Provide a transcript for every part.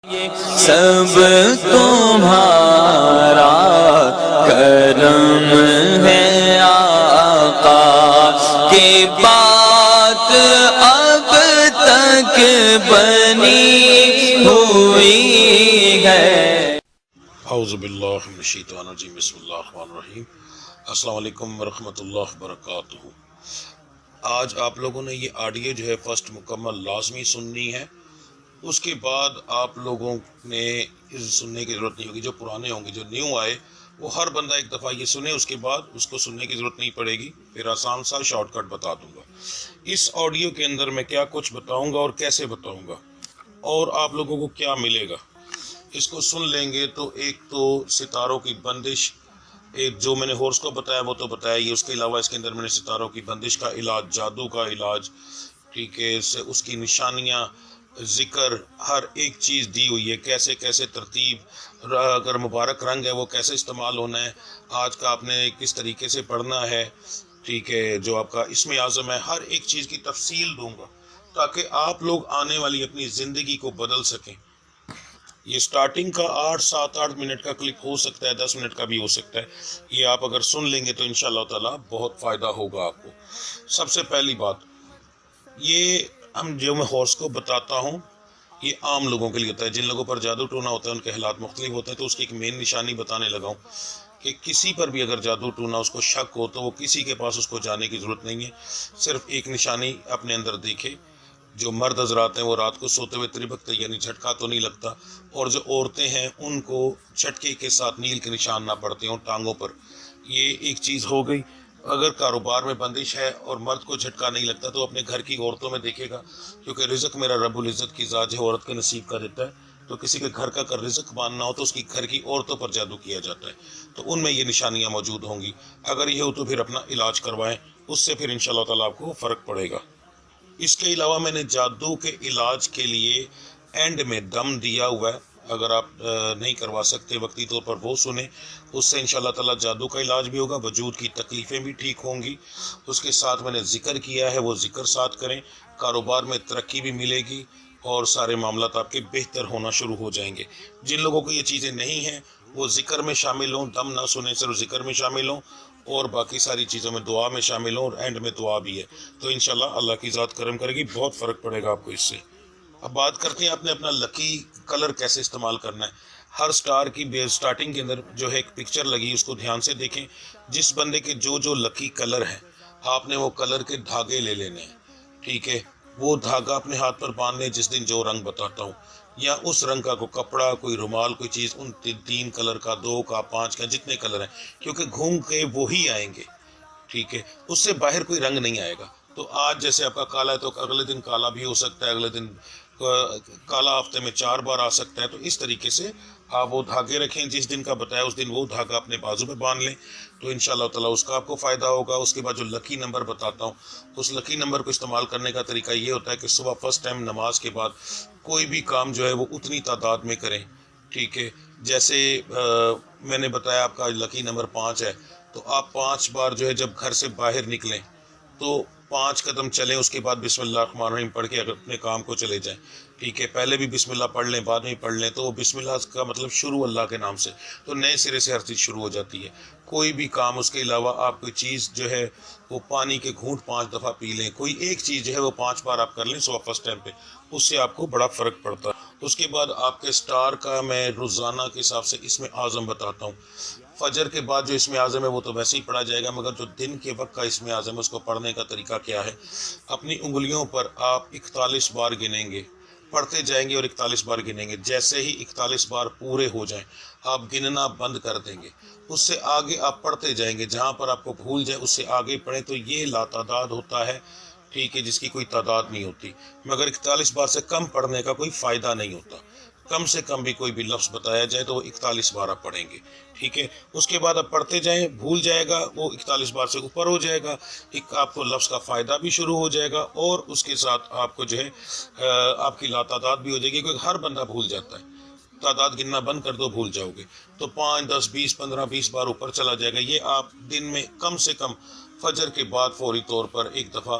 سب تمہارا کرم ہے آقا کی بات اب تک بنی ہوئی ہے۔ اعوذ باللہ من الشیطان الرجیم، بسم اللہ الرحمن الرحیم۔ السلام علیکم ورحمۃ اللہ وبرکاتہ۔ آج آپ لوگوں نے یہ آڈیو جو ہے فرسٹ مکمل لازمی سننی ہے، اس کے بعد آپ لوگوں نے سننے کی ضرورت نہیں ہوگی۔ جو پرانے ہوں گے، جو نیو آئے، وہ ہر بندہ ایک دفعہ یہ سنے، اس کے بعد اس کو سننے کی ضرورت نہیں پڑے گی۔ پھر آسان سا شارٹ کٹ بتا دوں گا۔ اس آڈیو کے اندر میں کیا کچھ بتاؤں گا اور کیسے بتاؤں گا اور آپ لوگوں کو کیا ملے گا، اس کو سن لیں گے تو ایک تو ستاروں کی بندش، ایک جو میں نے ہورس کو بتایا وہ تو بتایا ہی، اس کے علاوہ اس کے اندر میں نے ستاروں کی بندش کا علاج، جادو کا علاج، ٹھیک ہے، اس کی نشانیاں، ذکر، ہر ایک چیز دی ہوئی ہے، کیسے کیسے ترتیب، اگر مبارک رنگ ہے وہ کیسے استعمال ہونا ہے، آج کا آپ نے کس طریقے سے پڑھنا ہے، ٹھیک ہے، جو آپ کا اسم اعظم ہے، ہر ایک چیز کی تفصیل دوں گا تاکہ آپ لوگ آنے والی اپنی زندگی کو بدل سکیں۔ یہ سٹارٹنگ کا 8 منٹ کا کلپ ہو سکتا ہے، 10 منٹ کا بھی ہو سکتا ہے۔ یہ آپ اگر سن لیں گے تو انشاءاللہ تعالی بہت فائدہ ہوگا آپ کو۔ سب سے پہلی بات، یہ جو میں ہورس کو بتاتا ہوں یہ عام لوگوں کے لیے ہوتا ہے۔ جن لوگوں پر جادو ٹونا ہوتا ہے ان کے حالات مختلف ہوتے ہیں، تو اس کی ایک مین نشانی بتانے لگا ہوں کہ کسی پر بھی اگر جادو ٹونا اس کو شک ہو تو وہ کسی کے پاس اس کو جانے کی ضرورت نہیں ہے، صرف ایک نشانی اپنے اندر دیکھے۔ جو مرد حضرات ہیں وہ رات کو سوتے ہوئے تربکتے، یعنی جھٹکا تو نہیں لگتا، اور جو عورتیں ہیں ان کو جھٹکے کے ساتھ نیل کے نشان نہ پڑتے ہوں ٹانگوں پر۔ یہ ایک چیز ہو گئی۔ اگر کاروبار میں بندش ہے اور مرد کو جھٹکا نہیں لگتا تو اپنے گھر کی عورتوں میں دیکھے گا، کیونکہ رزق میرا رب العزت کی ذات ہے، عورت کے نصیب کا دیتا ہے، تو کسی کے گھر کا اگر رزق ماننا ہو تو اس کی گھر کی عورتوں پر جادو کیا جاتا ہے، تو ان میں یہ نشانیاں موجود ہوں گی۔ اگر یہ ہو تو پھر اپنا علاج کروائیں، اس سے پھر انشاءاللہ تعالیٰ آپ کو فرق پڑے گا۔ اس کے علاوہ میں نے جادو کے علاج کے لیے اینڈ میں دم دیا ہوا ہے، اگر آپ نہیں کروا سکتے وقتی طور پر وہ سنیں، اس سے انشاءاللہ تعالیٰ جادو کا علاج بھی ہوگا، وجود کی تکلیفیں بھی ٹھیک ہوں گی۔ اس کے ساتھ میں نے ذکر کیا ہے، وہ ذکر ساتھ کریں، کاروبار میں ترقی بھی ملے گی اور سارے معاملات آپ کے بہتر ہونا شروع ہو جائیں گے۔ جن لوگوں کو یہ چیزیں نہیں ہیں وہ ذکر میں شامل ہوں، دم نہ سنیں، صرف ذکر میں شامل ہوں اور باقی ساری چیزوں میں دعا میں شامل ہوں، اور اینڈ میں دعا بھی ہے، تو انشاءاللہ اللہ کی ذات کرم کرے گی، بہت فرق پڑے گا آپ کو اس سے۔ اب بات کرتے ہیں آپ نے اپنا لکی کلر کیسے استعمال کرنا ہے۔ ہر سٹار کی سٹارٹنگ کے اندر جو ہے ایک پکچر لگی، اس کو دھیان سے دیکھیں۔ جس بندے کے جو لکی کلر ہے، آپ نے وہ کلر کے دھاگے لے لینے ہیں، ٹھیک ہے، وہ دھاگا اپنے ہاتھ پر باندھ لیں جس دن جو رنگ بتاتا ہوں، یا اس رنگ کا کوئی کپڑا، کوئی رومال، کوئی چیز، ان 3 کلر کا، 2 کا، 5 کا، جتنے کلر ہیں، کیونکہ گھوم کے وہی آئیں گے، ٹھیک ہے، اس سے باہر کوئی رنگ نہیں آئے گا۔ تو آج جیسے آپ کا کالا ہے تو اگلے دن کالا بھی ہو سکتا ہے، اگلے دن کالا ہفتے میں 4 بار آ سکتا ہے، تو اس طریقے سے آپ وہ دھاگے رکھیں، جس دن کا بتایا اس دن وہ دھاگا اپنے بازو پہ باندھ لیں، تو انشاءاللہ تعالیٰ اس کا آپ کو فائدہ ہوگا۔ اس کے بعد جو لکی نمبر بتاتا ہوں، اس لکی نمبر کو استعمال کرنے کا طریقہ یہ ہوتا ہے کہ صبح فرسٹ ٹائم نماز کے بعد کوئی بھی کام جو ہے وہ اتنی تعداد میں کریں، ٹھیک ہے، جیسے میں نے بتایا آپ کا لکی نمبر 5 ہے، تو آپ 5 بار جو ہے جب گھر سے باہر نکلیں تو 5 قدم چلیں، اس کے بعد بسم اللہ الرحمن الرحیم پڑھ کے اگر اپنے کام کو چلے جائیں، ٹھیک ہے، پہلے بھی بسم اللہ پڑھ لیں، بعد میں پڑھ لیں، تو وہ بسم اللہ کا مطلب شروع اللہ کے نام سے، تو نئے سرے سے ہر چیز شروع ہو جاتی ہے۔ کوئی بھی کام، اس کے علاوہ آپ کوئی چیز جو ہے وہ پانی کے گھونٹ 5 دفعہ پی لیں، کوئی ایک چیز جو ہے وہ 5 بار آپ کر لیں صبح فرسٹ ٹائم پہ، اس سے آپ کو بڑا فرق پڑتا ہے۔ اس کے بعد آپ کے سٹار کا میں روزانہ کے حساب سے اسم اعظم بتاتا ہوں۔ فجر کے بعد جو اسم اعظم ہے وہ تو ویسے ہی پڑھا جائے گا، مگر جو دن کے وقت کا اسم اعظم ہے اس کو پڑھنے کا طریقہ کیا ہے، اپنی انگلیوں پر آپ 41 بار گنیں گے، پڑھتے جائیں گے اور 41 بار گنیں گے۔ جیسے ہی 41 بار پورے ہو جائیں آپ گننا بند کر دیں گے، اس سے آگے آپ پڑھتے جائیں گے، جہاں پر آپ کو بھول جائے اس سے آگے پڑھیں، تو یہ لاتعداد ہوتا ہے، ٹھیک ہے، جس کی کوئی تعداد نہیں ہوتی، مگر 41 بار سے کم پڑھنے کا کوئی فائدہ نہیں ہوتا۔ کم سے کم بھی کوئی بھی لفظ بتایا جائے تو وہ 41 بار آپ پڑھیں گے، ٹھیک ہے۔ اس کے بعد آپ پڑھتے جائیں، بھول جائے گا، وہ 41 بار سے اوپر ہو جائے گا، ایک آپ کو لفظ کا فائدہ بھی شروع ہو جائے گا، اور اس کے ساتھ آپ کو جو ہے آپ کی لاتعداد بھی ہو جائے گی، کیونکہ ہر بندہ بھول جاتا ہے، تعداد گننا بند کر دو بھول جاؤ گے، تو 5 10 20 15 20 بار اوپر چلا جائے گا۔ یہ آپ دن میں کم سے کم فجر کے بعد فوری طور پر ایک دفعہ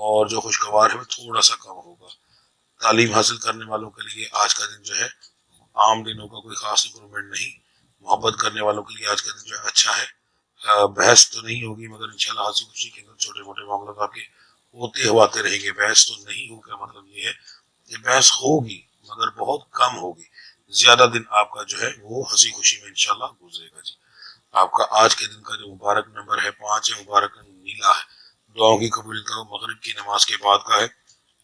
اور جو خوشگوار ہے وہ تھوڑا سا کم ہوگا. تعلیم حاصل کرنے والوں کے لیے آج کا دن جو ہے عام دنوں کا کوئی خاص امپرومنٹ نہیں. محبت کرنے والوں کے لیے آج کا دن جو ہے اچھا ہے. بحث تو نہیں ہوگی مگر انشاءاللہ ہنسی خوشی کے اندر چھوٹے موٹے معاملات آپ کے ہوتے ہواتے رہیں گے. بحث تو نہیں ہوگا، مطلب یہ ہے کہ بحث ہوگی مگر بہت کم ہوگی. زیادہ دن آپ کا جو ہے وہ ہنسی خوشی میں انشاءاللہ گزرے گا جی. آپ کا آج کے دن کا جو مبارک نمبر ہے 5 ہے، مبارک نیلا ہے. دعاؤں کی قبولیت کا مغرب کی نماز کے بعد کا ہے.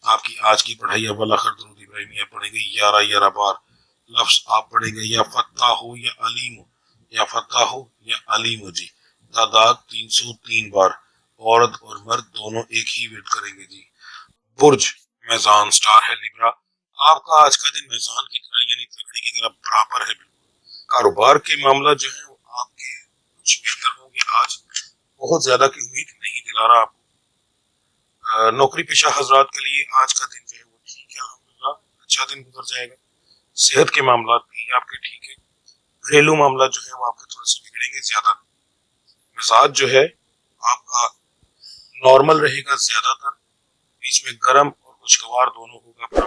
آپ کی آج کی پڑھائی اول آخر درود ابراہیمیہ پڑھیں گے 11 بار. لفظ آپ پڑھیں گے یا فتح ہو یا علیم ہو، یا فتح ہو یا علیم ہو جی. تعداد 303 بار. عورت اور مرد دونوں ایک ہی ویٹ کریں گے جی. برج میزان سٹار ہے لیبرا. آپ کا آج کا دن میزان کی طرح یعنی لکڑی کی طرح برابر ہے. کاروبار کے معاملہ جو ہے وہ آپ کے کچھ بہتر ہوں گے آج. بہت زیادہ کی امید نہیں دلا رہا آپ کو. نوکری پیشہ حضرات کے لیے آج کا دن جو ہے وہ ٹھیک ہے، الحمدللہ اچھا دن گزر جائے گا. صحت کے معاملات بھی آپ کے ٹھیک ہے. گھریلو معاملات جو ہے وہ آپ کے تھوڑے سے بگڑیں گے زیادہ. مزاج جو ہے آپ کا نارمل رہے گا زیادہ تر، بیچ میں گرم اور خوشگوار دونوں ہوگا.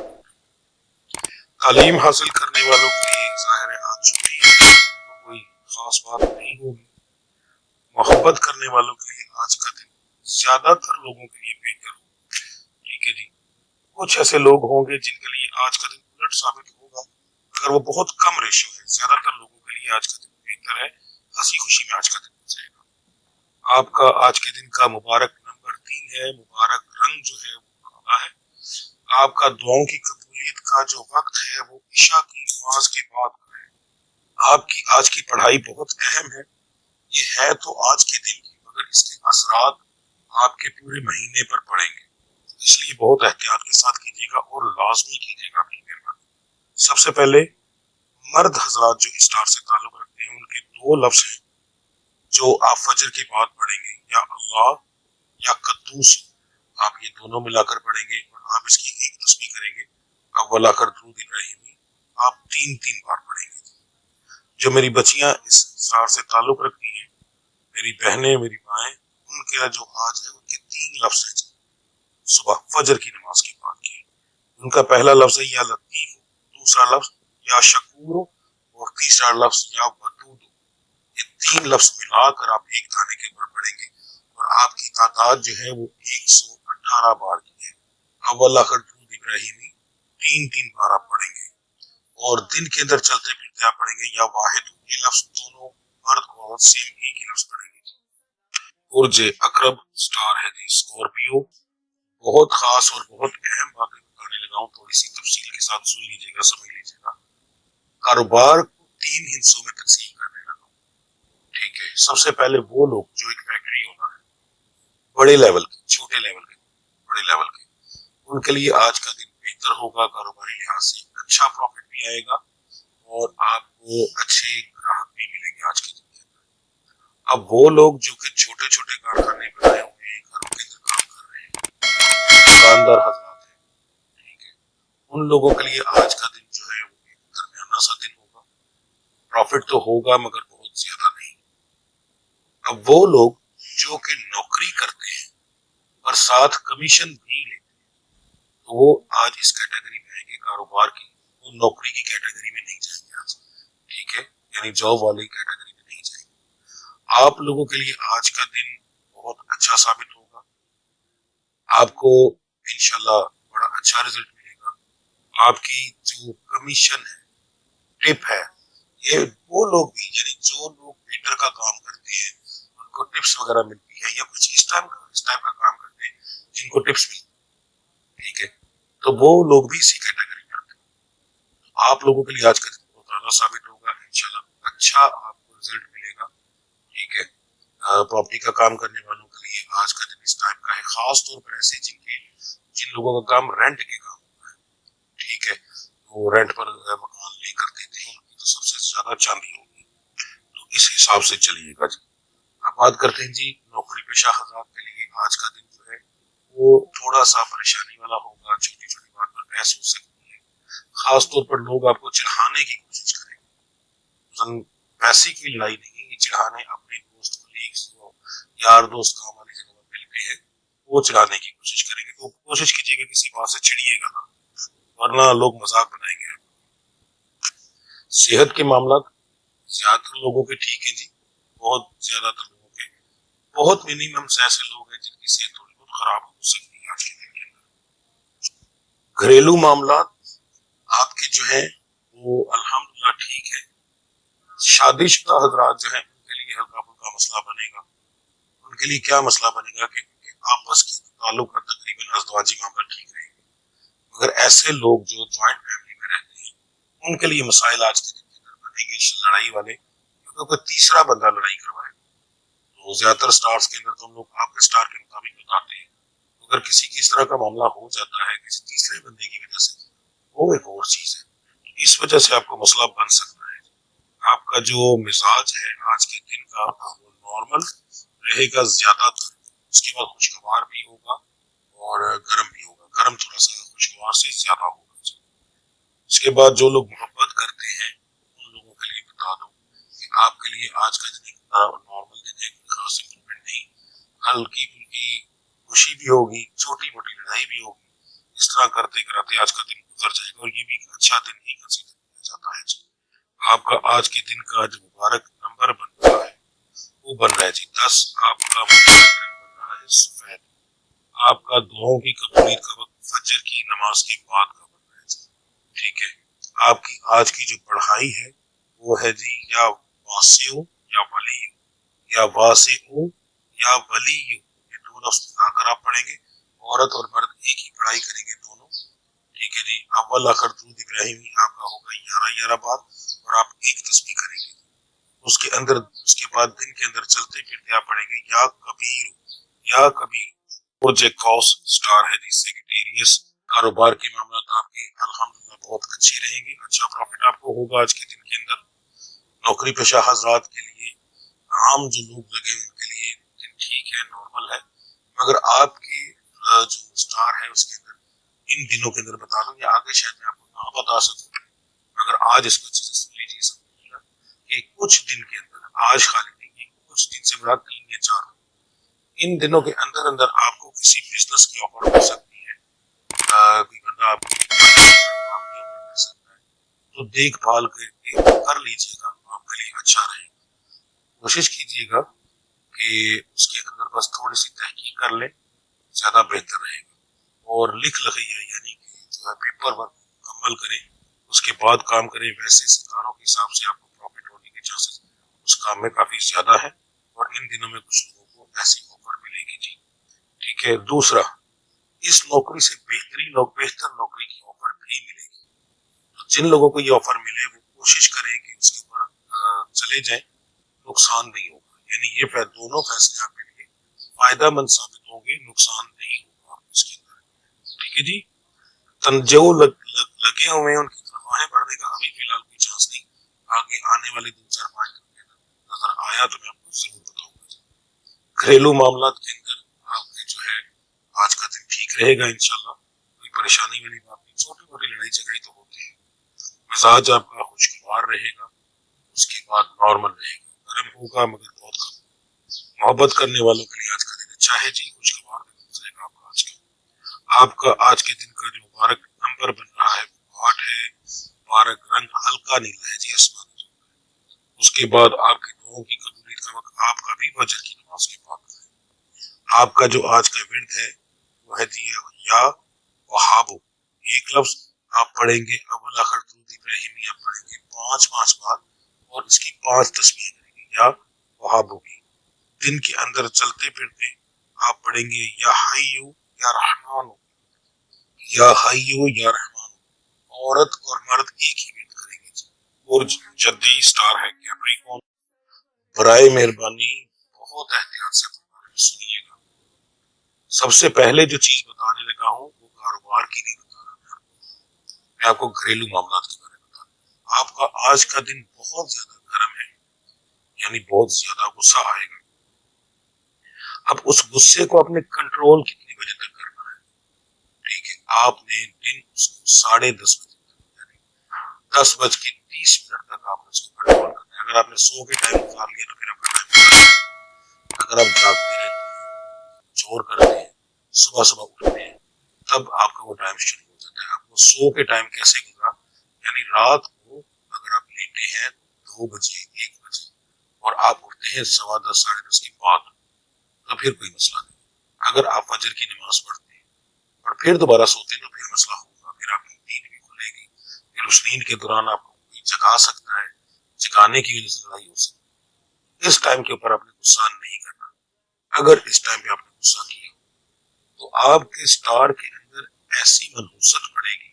تعلیم حاصل کرنے والوں کے لیے ظاہر ہے آج چھٹی ہے تو کوئی خاص بات نہیں ہوگی. محبت کرنے والوں کے لیے آج کا دن زیادہ تر لوگوں کے لیے بہتر ہوگا. ٹھیک ہے جی. کچھ ایسے لوگ ہوں گے جن کے لیے آج کا دن الٹ ثابت ہوگا اگر وہ بہت کم ریشو ہے. زیادہ تر لوگوں کے لیے آج کا دن بہتر ہے. ہنسی خوشی میں آج کا دن گزرے گا. آپ کا آج کے دن کا مبارک نمبر 3 ہے. مبارک رنگ جو ہے وہ کالا ہے. آپ کا دعاؤں کی قبولیت کا جو وقت ہے وہ عشاء کی نماز کے بعد کا ہے. آپ کی آج کی پڑھائی بہت اہم ہے. یہ ہے تو آج کے دن کی مگر اس کے اثرات آپ کے پورے مہینے پر پڑیں گے. اس لیے بہت احتیاط کے ساتھ کیجیے گا اور لازمی کیجیے گا. سب سے پہلے مرد حضرات جو اسٹار سے تعلق رکھتے ہیں ان کے 2 لفظ ہیں جو آپ فجر کے بعد پڑھیں گے، یا اللہ یا قدوس. آپ یہ دونوں ملا کر پڑھیں گے اور آپ اس کی ایک تسبیح کریں گے اول آخر درود ابراہیمی. آپ 3 بار پڑھیں گے. جو میری بچیاں اس اسٹار سے تعلق رکھتی ہیں، میری بہنیں میری مائیں، ان کے جو آج ہے ان کے 3 لفظ ہیں صبح فجر کی نماز کے بعد کی. ان کا پہلا لفظ ہے یا لطیف، دوسرا لفظ یا شکور، اور تیسرا لفظ یا ودود. یہ 3 لفظ ملا کر آپ ایک دانے کے اوپر پڑھیں گے اور آپ کی تعداد جو ہے وہ 118 بار کی ہے. اول آخر درود ابراہیمی 3 بار آپ پڑھیں گے اور دن کے اندر چلتے پھرتے آپ پڑھیں گے یا واحد. یہ لفظ دونوں مرد اور سیم ایک ہی لفظ پڑھیں گے. برج اقرب سٹار ہے جی اسکارپیو. بہت خاص اور بہت اہم باتیں بتانے لگا ہوں، تھوڑی سی تفصیل کے ساتھ سن لیجیے گا، سمجھ لیجیے گا. کاروبار کو 3 حصوں میں تقسیم کرنے لگا ہوں. ٹھیک ہے. سب سے پہلے وہ لوگ جو ایک فیکٹری ہونا ہے، بڑے لیول کے، چھوٹے لیول کے، بڑے لیول کے، ان کے لیے آج کا دن بہتر ہوگا. کاروباری لحاظ سے اچھا پروفٹ بھی آئے گا اور آپ کو اچھے گراہک بھی ملیں گے آج کے دن کے اندر. اب وہ لوگ جو کہ چھوٹے چھوٹے کارخانے بنائے ہوئے ہیں، گھروں کے اندر کام کر رہے ہیں، دکاندار حضرات ہیں، ٹھیک ہے، ان لوگوں کے لیے آج کا دن جو ہے وہ ایک درمیانہ سا دن ہوگا. پروفٹ تو ہوگا مگر بہت زیادہ نہیں. اب وہ لوگ جو کہ نوکری کرتے ہیں اور ساتھ کمیشن بھی لیتے ہیں تو وہ آج اس کیٹیگری میں آئیں گے کاروبار کی. وہ نوکری کی کیٹیگری میں نہیں جائیں گے آج. ٹھیک ہے، یعنی جاب والی کیٹیگری میں نہیں جائیں گے. آپ لوگوں کے لیے آج کا دن بہت اچھا ثابت ہوگا. آپ کو انشاءاللہ بڑا اچھا رزلٹ ملے گا. آپ کی جو کمیشن ہے، ٹپ ہے، یہ وہ لوگ بھی یعنی جو لوگ ویٹر کا کام کرتے ہیں ان کو ٹپس وغیرہ ملتی ہے یا کچھ اس ٹائپ کا کام کرتے ہیں جن کو ٹپس ملتی ہے، ٹھیک ہے، تو وہ لوگ بھی اسی کیٹیگری میں آتے ہیں. آپ لوگوں کے لیے آج کا دن بہت اعلیٰ ثابت ہوگا. انشاءاللہ اچھا آپ کو رزلٹ ملے گا. ٹھیک ہے. پراپرٹی کا کام کرنے والوں کے لیے آج کا دن اس ٹائپ کا ہے، خاص طور پر ایسے جن لوگوں کا کام رینٹ کے کام ہوتا ہے. ٹھیک ہے، وہ رینٹ پر مکان لے کر دیتے ہیں، ان کی تو سب سے زیادہ چاندی ہوگی. تو اس حساب سے چلیے گا جی. اب بات کرتے ہیں جی نوکری پیشہ حضرات کے لیے آج کا دن جو ہے وہ تھوڑا سا پریشانی والا ہوگا. چھوٹی چھوٹی بات پر بحث ہو سکتی ہے، خاص طور پر لوگ آپ کو چڑھانے کی کوشش کریں گے. پیسے کی لڑائی نہیں، یہ چڑھانے اپنے دوست کولیگز یار دوست کام والی جگہ پر مل گئے ہیں وہ چلانے کی کوشش کریں گے، تو کوشش کیجیے گا کسی بات سے چڑھیے گا نہ، ورنہ لوگ مذاق بنائیں گے۔ صحت کے معاملات زیادہ تر لوگوں کے ٹھیک ہیں جی، بہت زیادہ تر لوگوں کے، بہت منیمم ایسے لوگ ہیں جن کی صحت تھوڑی بہت خراب ہو سکتی ہے آج کے دن کے اندر۔ گھریلو معاملات آپ کے جو ہیں وہ الحمدللہ ٹھیک ہے۔ شادی شدہ حضرات جو ہیں ان کے لیے ہلکا پھلکا مسئلہ بنے گا، ان کے لیے کیا مسئلہ بنے گا کہ آپس کے تعلق کا تقریباً ازدواجی معاملہ ٹھیک رہے گا، مگر ایسے لوگ جو جوائنٹ فیملی میں رہتے ہیں ان کے لیے مسائل آج کے دن کے اندر بنے گے لڑائی والے، کیونکہ کوئی تیسرا بندہ لڑائی کروائے۔ تو زیادہ تر سٹارز کے اندر تو ہم لوگ آپ کے سٹار کے مطابق بتاتے ہیں، اگر کسی کی اس طرح کا معاملہ ہو جاتا ہے کسی تیسرے بندے کی وجہ سے، وہ ایک اور چیز ہے، اس وجہ سے آپ کو مسئلہ بن سکتا ہے۔ آپ کا جو مزاج ہے آج کے دن کا وہ نارمل رہے گا زیادہ تر، اس کے بعد خوشگوار بھی ہوگا اور گرم بھی ہوگا، گرم تھوڑا سا خوشگوار سے زیادہ ہوگا۔ اس کے بعد جو لوگ محبت کرتے ہیں ان لوگوں کے لیے بتا دو کہ آپ کے لیے آج کا دن ایک نارمل دن ہے، کوئی خاص امپرومنٹ نہیں، ہلکی پھلکی خوشی بھی ہوگی، چھوٹی موٹی لڑائی بھی ہوگی، اس طرح کرتے کرتے آج کا دن گزر جائے گا، اور یہ بھی ایک اچھا دن ہی کنسیڈر کیا جاتا ہے جی۔ آپ کا آج کے دن کا جو مبارک نمبر بن رہا ہے وہ بن رہا ہے جی 10، آپ کا مبارک رنگ بن رہا ہے سفید، آپ کا دعاؤں کی قبولیت کا وقت فجر کی نماز کے بعد کا بن رہا ہے جی، ٹھیک ہے۔ آپ کی آج کی جو پڑھائی ہے وہ ہے جی یا واسع یا ولی یا واسع یا ولی، یہ دو لفظ ملا کر آپ پڑھیں گے، عورت اور مرد ایک ہی پڑھائی کریں گے دونوں، ٹھیک ہے جی۔ اول آخر درود ابراہیمی آپ کا ہوگا 11 بار، اور آپ ایک تسبیح کریں گے، اس کے اندر اس کے بعد دن کے اندر چلتے پھرتے آپ پڑھیں گے یا کبیر یا کبیر۔ پروجیکٹ کاؤس سٹار ہے جی سیکریٹریس، کاروبار کے معاملات آپ کے الحمدللہ بہت اچھے رہیں گے، اچھا پروفٹ آپ کو ہوگا آج کے دن کے اندر۔ نوکری پیشہ حضرات کے لیے، عام جو لوگ لگے ان کے لیے دن ٹھیک ہے، نارمل ہے، مگر آپ کی جو سٹار ہے اس کے اندر ان دنوں کے اندر بتا دوں، یا آگے شاید میں آپ کو نہ بتا سکوں، مگر آج اس کو اچھے سے سن لیجیے سمجھیے گا کہ کچھ دن کے اندر، آج خالی نہیں، کچھ دن سے بڑا 3 یا 4 ان دنوں کے اندر اندر آپ کو کسی بزنس کی آفر مل سکتی ہے، کوئی بندہ آپ کو کام کی آفر مل سکتا ہے، تو دیکھ بھال کر لیجیے گا، آپ کے لیے اچھا رہے گا۔ کوشش کیجیے گا کہ اس کے اندر بس تھوڑی سی تحقیق کر لیں، زیادہ بہتر رہے گا، اور لکھ لگائیے، یعنی کہ جو ہے پیپر ورک مکمل کریں، اس کے بعد کام کریں، ویسے ستاروں کے حساب سے آپ کو پروفٹ ہونے کے چانسز اس کام میں کافی زیادہ ہے، اور ان دنوں میں کچھ لوگوں کو ایسی آفر ملے گی جی، ٹھیک ہے۔ دوسرا، اس نوکری سے بہتر نوکری کی آفر بھی ملے گی، تو جن لوگوں کو یہ آفر ملے وہ کوشش کریں کہ اس کے اوپر چلے جائیں، نقصان نہیں ہوگا، یعنی یہ دونوں فیصلے آپ کے لیے فائدہ مند ثابت ہوں گے، نقصان نہیں ہوگا اس کے اندر، ٹھیک ہے جی۔ جو لگے ہوئے ہیں ان کی تنخواہیں بڑھنے کا ابھی فی الحال کوئی چانس نہیں، آگے آنے والے 2-4-5 دن کے اندر نظر آیا تو میں آپ کو ضرور بتاؤں گا۔ گھریلو معاملات کے اندر آپ کے جو ہے آج کا دن ٹھیک رہے گا انشاءاللہ، کوئی پریشانی والی بات نہیں، چھوٹی موٹی لڑائی جھگڑی تو ہوتی ہے، مزاج آپ کا خوشگوار رہے گا، اس کے بعد نارمل رہے گا، گرم ہوگا مگر بہت کم۔ محبت کرنے والوں کے لیے آج کا دن اچھا ہے جی، خوشگوار دن گزرے گا آپ کا آج کے دن کا جو مبارک نمبر بن رہا ہے وہ 8 ہے، مبارک رنگ ہلکا نیلا ہے جی، آسمانی، اس کے بعد آپ کی دعاؤں کی قبولیت کا وقت آپ کا بھی فجر کی نماز کے بعد ہے۔ آپ کا جو آج کا ورد ہے وہ ہے جی یا وہابو، ایک لفظ آپ پڑھیں گے، اول آخر درود ابراہیمی آپ پڑھیں گے 5 بار، اور اس کی 5 تسبیح کریں گے یا وہابو کی۔ دن کے اندر چلتے پھرتے آپ پڑھیں گے یا حیو یا رحمان، یا حیو یا رحمان، عورت اور مرد ایک ہی ورد کریں گے جی۔ اور جدی سٹار ہے کیپریکون، برائے مہربانی بہت احتیاط سے سنیے گا۔ سب سے پہلے جو چیز بتانے لگا ہوں وہ کاروبار کی نہیں بتا رہا، میں آپ کو گھریلو معاملات کے بارے میں بتا رہا ہوں۔ آپ کا آج کا دن بہت زیادہ گرم ہے، یعنی بہت زیادہ غصہ آئے گا، اب اس غصے کو اپنے کنٹرول کتنی بجے تک کرنا ہے، ٹھیک ہے، آپ نے دن اس کو 10:30 بجے تک، یعنی 10:30 تک آپ نے اس کو کنٹرول کرنا ہے۔ اگر آپ نے سو کے ٹائم گزار لیا تو پھر آپ کا ٹائم، اگر آپ جاگتے رہتے ہیں، چور کرتے ہیں، صبح صبح اٹھتے ہیں تب آپ کا وہ ٹائم شروع ہو جاتا ہے. آپ کو سو کے ٹائم کیسے گزرا، یعنی رات کو اگر آپ لیٹے ہیں 2 بجے 1 بجے اور آپ اٹھتے ہیں 10:15 10:30 کے بعد، تو پھر کوئی مسئلہ نہیں. اگر آپ فجر کی نماز پڑھتے ہیں اور پھر دوبارہ سوتے ہیں تو پھر مسئلہ ہوگا، پھر آپ کی نیند بھی کھلے گی، پھر اس نیند کے دوران آپ کو کوئی جگا سکتا ہے، جگانے کی وجہ سے لڑائی ہو سکتی ہے. اس ٹائم کے اوپر آپ نے غصہ نہیں کرنا. اگر اس ٹائم پہ آپ نے غصہ کیا تو آپ کے اسٹار کے اندر ایسی منحوست پڑے گی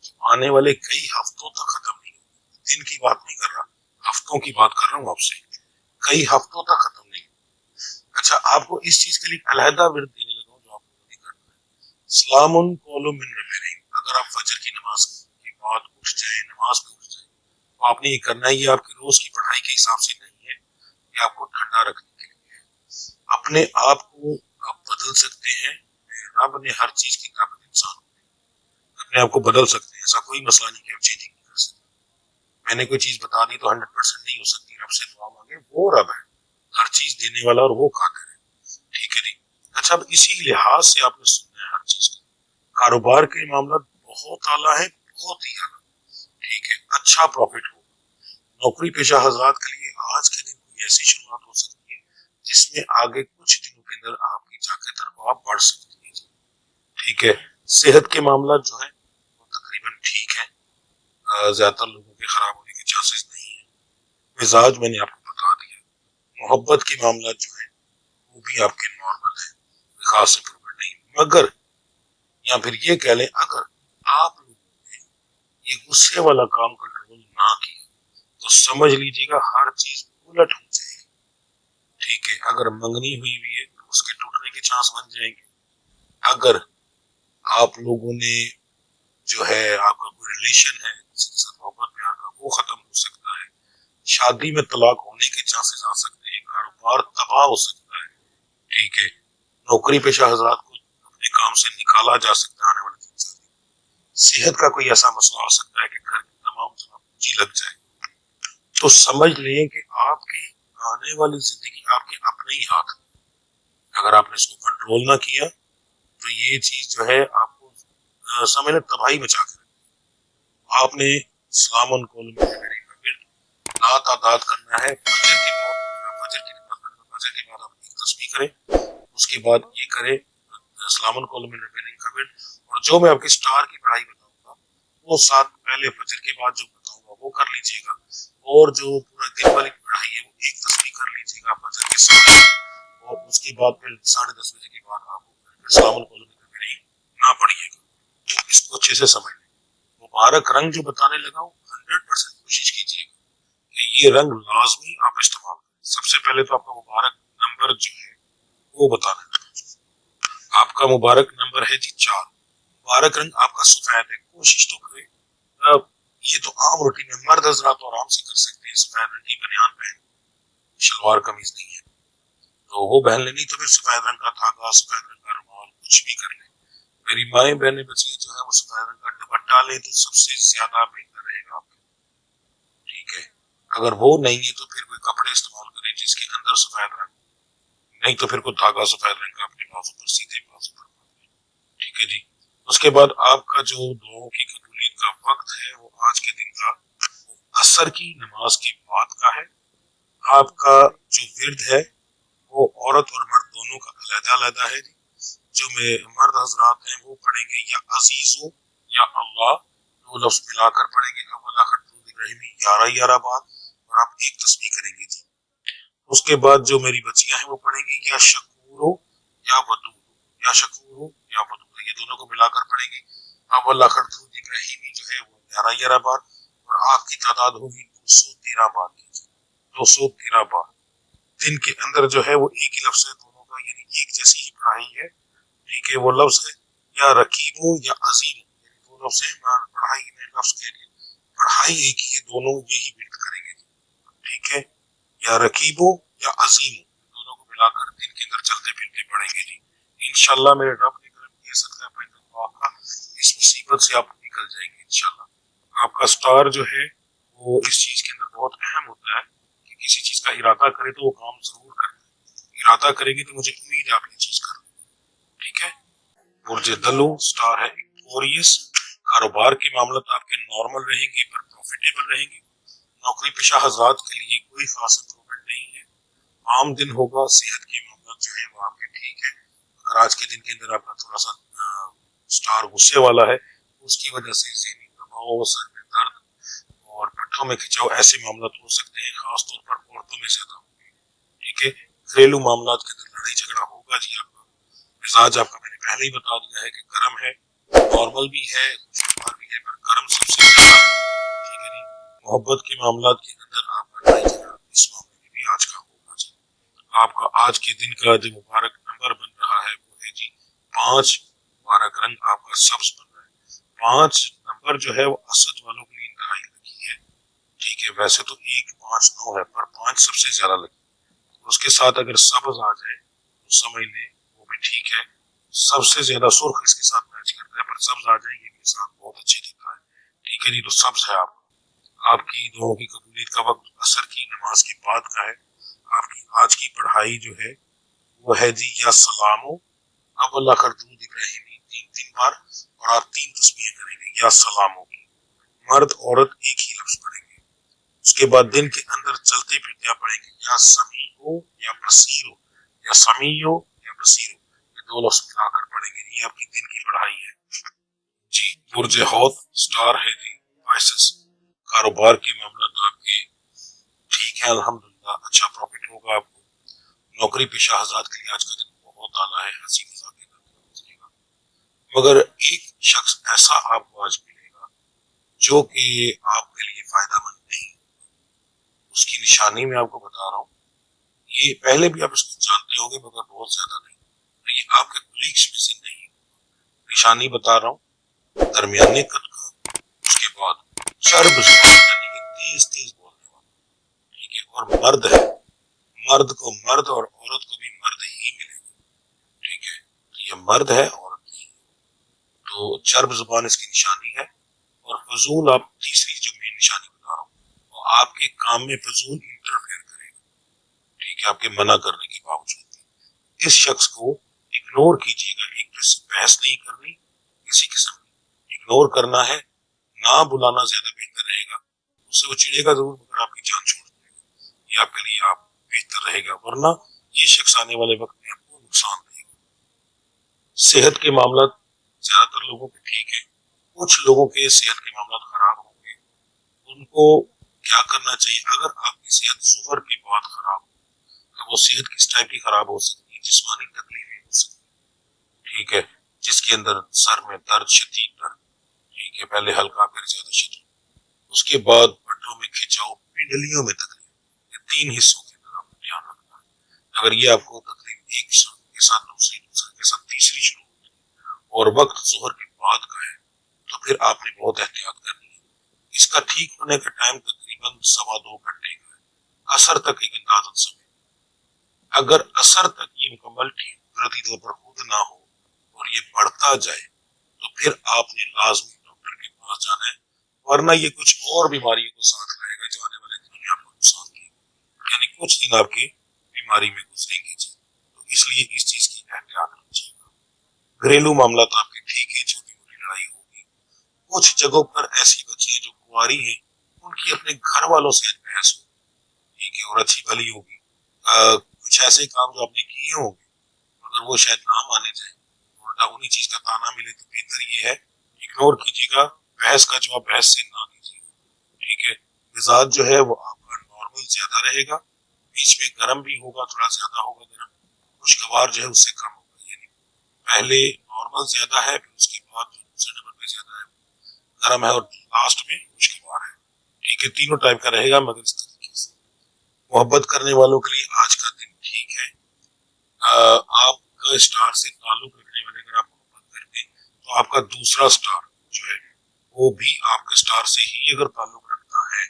جو آنے والے کئی ہفتوں تک ختم نہیں ہوگی. دن کی بات نہیں کر رہا، ہفتوں کی بات کر رہا ہوں آپ سے، کئی ہفتوں تک ختم نہیں ہوگی. اچھا، آپ کو اس چیز کے لیے علیحدہ ورد دینے لگا ہوں جو آپ کو نہیں کرنا ہے. سلام قول من رب رحیم. اگر آپ فجر کی نماز کے بعد اٹھ جائیں، نماز پہ اٹھ جائیں، تو آپ نے یہ کرنا ہے. یہ آپ کی روز کی پڑھائی کے حساب سے نہیں ہے، یہ آپ کو ٹھنڈا رکھنے کے لیے ہے. اپنے آپ کو آپ بدل سکتے ہیں. رب نے ہر چیز کی طاقت انسان کو اپنے آپ کو بدل سکتے ہیں. ایسا کوئی مسئلہ نہیں کہ آپ چینجنگ نہیں کر سکتے. میں نے کوئی چیز بتا دی تو 100% نہیں ہو سکتی. رب سے دعا مانگے، وہ رب ہے ہر چیز دینے والا اور وہ قادر ہے. ٹھیک ہے جی. اچھا، اب اسی لحاظ سے آپ نے سننا ہے ہر چیز کو. کاروبار کے معاملات بہت اعلیٰ ہے، بہت ہی اعلیٰ. ٹھیک ہے، اچھا پروفٹ ہوگا. نوکری پیشہ حضرات کے لیے آج کے دن کوئی ایسی شروعات ہو سکتی ہے جس میں آگے کچھ دنوں کے اندر آپ کی جا کے تنخواہ بڑھ سکتی ہے. ٹھیک ہے. صحت کے معاملات جو ہیں وہ تقریباً ٹھیک ہیں. زیادہ تر لوگوں کے خراب ہونے کے چانسز نہیں ہیں. مزاج میں نے آپ کو بتا دیا. محبت کے معاملات جو ہیں وہ بھی آپ کے نارمل ہیں، خاص امپرومنٹ نہیں. مگر یا پھر یہ کہہ لیں، اگر آپ لوگوں نے یہ غصے والا کام کنٹرول نہ کیا تو سمجھ لیجیے گا ہر چیز الٹ ہو جائے گی. ٹھیک ہے. اگر منگنی ہوئی ہوئی ہے تو اس کے ٹوٹنے کے چانس بن جائیں گے. اگر آپ لوگوں نے جو ہے آپ کا کوئی ریلیشن ہے کسی کے ساتھ محبت پیار کا، وہ ختم ہو سکتا ہے. شادی میں طلاق ہونے کے چانسز آ سکتے ہیں. کاروبار تباہ ہو سکتا ہے. ٹھیک ہے. نوکری پیشہ حضرات کو اپنے کام سے نکالا جا سکتا ہے آنے والے دن. صحت کا کوئی ایسا مسئلہ آ سکتا ہے کہ گھر کی تمام پونجی لگ جائے. تو سمجھ لیں کہ آپ کی آنے والی زندگی آپ کے اپنے ہی ہاتھ میں. اگر آپ نے اس کو کنٹرول نہ کیا تو یہ چیز جو ہے آپ کو سمجھ لیں تباہی مچا کر. آپ نے اسلام کو لا تعداد کرنا ہے. فجر کی فجر کی نماز پڑھنا، فجر کے بعد آپ ایک تسبیح کریں، اس کے بعد یہ کریں اسلام کو. اور جو میں آپ کے سٹار کی پڑھائی بتاؤں گا وہ ساتھ پہلے فجر کے بعد جو بتاؤں گا وہ کر لیجیے گا. اور جو پورا دن والی پڑھائی ہے وہ ایک تسبیح کر لیجیے گا فجر کے ساتھ. اور اس کے بعد پھر 10:30 بجے کے بعد آپ اسلام کو نہ پڑھیے گا. اس کو اچھے سے سمجھ لیں. مبارک رنگ جو بتانے لگا ہوں 100% کوشش کیجیے گا کہ یہ رنگ لازمی آپ استعمال کریں. سب سے پہلے تو آپ کا مبارک نمبر جو ہے وہ بتانا ہے. آپ کا مبارک نمبر ہے جی 4. مبارک رنگ آپ کا سفید ہے. کوشش تو کریں. یہ تو عام روٹین ہے، مرد حضرات تو آرام سے کر سکتے ہیں. سفید رنگ کی بنیان پہن، شلوار قمیض نہیں ہے تو وہ پہن لیں، نہیں تو پھر سفید رنگ کا دھاگا، سفید رنگ کا رومال کچھ بھی کر لیں. میری مائیں بہنیں بچیاں جو ہے وہ سفید رنگ کا دوپٹہ لیں تو سب سے زیادہ بہتر رہے گا آپ کے. ٹھیک ہے. اگر وہ نہیں ہے تو پھر کوئی کپڑے استعمال کریں جس کے اندر سفید رنگ، نہیں تو پھر کوئی دھاگا سفید رنگ کا اپنے بازو پر، سیدھے بازو پر. ٹھیک ہے جی. اس کے بعد آپ کا جو دعاؤں کی قبولیت کا وقت ہے وہ آج کے دن کا عصر کی نماز کے بعد کا ہے. آپ کا جو ورد ہے وہ عورت اور مرد دونوں کا علیحدہ علیحدہ ہے جی. جو مرد حضرات ہیں وہ پڑھیں گے یا عزیزو یا اللہ، دو لفظ ملا کر پڑھیں گے. اول آخر درود ابراہیمی 11 بار اور آپ ایک تسبیح کریں گے جی. اس کے بعد جو میری بچیاں ہیں وہ پڑھیں گی یا شکورو یا ودود، یا شکورو یا ودود، یہ دونوں کو ملا کر پڑھیں گی. اول آخر درود ابراہیمی جو ہے وہ 11 بار اور آپ کی تعداد ہوگی 213 بار کی. 213 بار. دن کے اندر جو ہے وہ ایک ہی لفظ ہے دونوں کا، یعنی ایک جیسی ہی پڑھائی ہے. ٹھیک ہے. وہ لفظ ہے یا رکیبو یا عظیم، یعنی دو لفظ ہیں. پڑھائی میں لفظ کہہ لیا، پڑھائی ایک ہی ہے، دونوں یہی بیٹ کریں گے. ٹھیک ہے. یا رکیبو یا عظیم، دونوں کو ملا کر دن کے اندر چلتے پھرتے پڑھیں گے جی. انشاءاللہ میرے رب نے کرم کیا سکتا ہے آپ کا اس مصیبت سے آپ نکل جائیں گے انشاءاللہ. آپ کا سٹار جو ہے وہ اس چیز کے اندر بہت اہم ہوتا ہے کہ کسی چیز کا ارادہ کرے تو وہ کام ضرور کرے. ارادہ کریں گے تو مجھے امید ہے آپ یہ چیز کر لیں. ٹھیک ہے. برج دلو سٹار ہے ایکوریس، کاروبار کے معاملات آپ کے نارمل رہیں گے پر پروفیٹیبل رہیں گے۔ نوکری پیشہ حضرات کے لیے کوئی خاص امپرومنٹ نہیں ہے، عام دن ہوگا۔ صحت کے معاملات جو ہے وہ آپ کے ٹھیک ہے، اگر آج کے دن کے اندر آپ کا تھوڑا سا سٹار غصے والا ہے اس کی وجہ سے ذہنی دباؤ، سر میں درد اور پٹھوں میں کھچاؤ ایسے معاملات ہو سکتے ہیں، خاص طور پر عورتوں میں زیادہ ہوں گے۔ ٹھیک ہے، گھریلو معاملات کے اندر لڑائی جھگڑا ہوگا جی۔ آپ کا مزاج آپ کا میں نے پہلے ہی بتا دیا ہے کہ گرم ہے، نارمل بھی ہے، خوشگوار بھی ہے، پر گرم سب سے زیادہ ہے۔ ٹھیک ہے جی، محبت کے معاملات کے اندر آپ کا لڑائی جھگڑا اس معاملے میں بھی آج کا ہوگا جی۔ آپ کا آج کے دن کا جو مبارک نمبر بن رہا ہے وہ ہے جی 5، مبارک رنگ آپ کا سبز بن رہا ہے۔ 5 نمبر جو ہے وہ اسد والوں کے لیے انتہائی لکی ہے۔ ٹھیک ہے، ویسے تو 1، 5، 9 ہے پر 5 سب سے زیادہ لکی۔ اس کے ساتھ اگر سبز آ جائے تو سمجھ لیں وہ بھی ٹھیک ہے، سب سے زیادہ سرخ اس کے ساتھ میچ کرتا ہے، پر سبز آ جائے یہ بھی ساتھ بہت اچھے دیتا ہے۔ ٹھیک ہے جی، تو سبز ہے آپ کی دعاؤں کی قبولیت کا وقت عصر کی نماز کے بعد کا ہے۔ آپ کی آج کی پڑھائی جو ہے وہ ہے جی یا سلامو، اب اللہ خردود ابراہیمی 3 بار، اور آپ 3 تسبیحیں کریں گے یا سلامو کی۔ مرد عورت ایک ہی لفظ پڑھیں گے۔ اس کے بعد دن کے اندر چلتے پھرتے آپ پڑھیں گے یا سمیعو یا بصیرو، یا سمیعو یا بصیرو، یہ 2 لفظ ملا کر پڑھیں گے۔ یہ آپ کی دن کی پڑھائی ہے جی۔ برج حوت سٹار ہے جی پائسس، کاروبار کے معاملات آپ کے ٹھیک ہے الحمدللہ، اچھا پروفٹ ہوگا آپ کو۔ نوکری پیشہ حضرات کے لیے آج کا دن بہت اعلیٰ ہے، ہنسی مذاق کے گزرے گا، مگر ایک شخص ایسا آپ کو آج ملے گا جو کہ آپ کے لیے فائدہ مند نہیں۔ اس کی نشانی میں آپ کو بتا رہا ہوں، یہ پہلے بھی آپ اس کو جانتے ہوگے مگر بہت زیادہ نہیں، یہ آپ کے کولیگز میں سے نہیں۔ نشانی بتا رہا ہوں، درمیانے قد کا، اس کے بعد چرب زبان یعنی کہ تیز تیز بولنے والا، ٹھیک ہے، اور مرد ہے، مرد کو مرد اور عورت کو بھی مرد ہی ملے گا۔ ٹھیک ہے، یہ مرد ہے عورت نہیں، تو چرب زبان اس کی نشانی ہے۔ اور فضول، آپ تیسری جو میں نشانی بتا رہا ہوں، وہ آپ کے کام میں فضول انٹرفیئر کرے گا۔ ٹھیک ہے، آپ کے منع کرنے کے باوجود اس شخص کو اگنور کیجیے گا۔ ایک دوسرے سے بحث نہیں کرنی کسی قسم کی، اگنور کرنا ہے، نہ بلانا زیادہ بہتر رہے گا۔ اس سے وہ چڑھے گا ضرور مگر آپ کی جان چھوڑ دے گا، یہ آپ کے لیے آپ بہتر رہے گا، ورنہ یہ شخص آنے والے وقت میں آپ کو نقصان دے گا۔ صحت کے معاملات زیادہ تر لوگوں کے ٹھیک ہے، کچھ لوگوں کے صحت کے معاملات خراب ہوں گے۔ ان کو کیا کرنا چاہیے؟ اگر آپ کی صحت ظہر کے بعد خراب ہو، وہ صحت کس ٹائپ کی خراب ہو سکتی ہے؟ جسمانی تکلیفیں ہو سکتی ہے، ٹھیک ہے، جس کے اندر سر میں درد، شدید درد، ٹھیک ہے، پہلے ہلکا پھر زیادہ شدید، اس کے بعد پٹھوں میں کھچاؤ، پنڈلیوں میں تکلیف، یہ 3 حصوں کے اندر آپ کو دھیان رکھنا ہے۔ اگر یہ آپ کو تکلیف ایک کے ساتھ دوسری کے ساتھ تیسری شروع ہوتی ہے اور وقت ظہر کے بعد کا ہے تو پھر آپ نے بہت احتیاط کرنی ہے۔ اس کا ٹھیک ہونے کا ٹائم تقریباً 2.25 گھنٹے کا ہے، عصر تک ایک اندازن سمے۔ اگر عصر تک یہ مکمل ٹھیک قدرتی طور پر خود نہ ہو اور یہ بڑھتا جائے تو پھر آپ نے لازمی ڈاکٹر کے پاس جانا ہے، ورنہ یہ کچھ اور بیماریوں کو ساتھ لائے گا جو آنے والے دنوں میں آپ کو نقصان دے گا، یعنی کچھ دن آپ کی بیماری میں گزریں گے جی۔ تو اس لیے اس چیز کی احتیاط کیجیے گا۔ گھریلو معاملات آپ کے ٹھیک ہے، چھوٹی موٹی لڑائی ہوگی۔ کچھ جگہوں پر ایسی بچیاں جو کنواری ہیں ان کی اپنے گھر والوں سے بحث ہوگی، ٹھیک ہے، اور اچھی بھلی ہوگی۔ کچھ ایسے کام جو آپ نے کیے ہوں گے مگر وہ شاید نہ مانے جائیں، الٹا انہی چیز کا تانا ملے، تو بہتر یہ ہے اگنور کیجیے گا، بحث کا جواب بحث سے نہ دیجیے گا۔ ٹھیک ہے، مزاج جو ہے وہ آپ کا نارمل زیادہ رہے گا، بیچ میں گرم بھی ہوگا، تھوڑا زیادہ ہوگا گرم، خوشگوار جو ہے اس سے کم ہوگا، یعنی پہلے نارمل زیادہ ہے، پھر اس کے بعد جو دوسرے نمبر پہ زیادہ ہے گرم ہے، اور لاسٹ میں خوشگوار ہے۔ ٹھیک ہے، تینوں ٹائپ کا رہے گا مگر اس طریقے سے۔ محبت کرنے والوں کے لیے آج کا دن ٹھیک ہے۔ آپ کا اسٹار سے تعلق رکھنے والے اگر آپ محبت کرتے ہیں تو آپ کا دوسرا سٹار جو ہے وہ بھی آپ کے سٹار سے ہی اگر تعلق رکھتا ہے،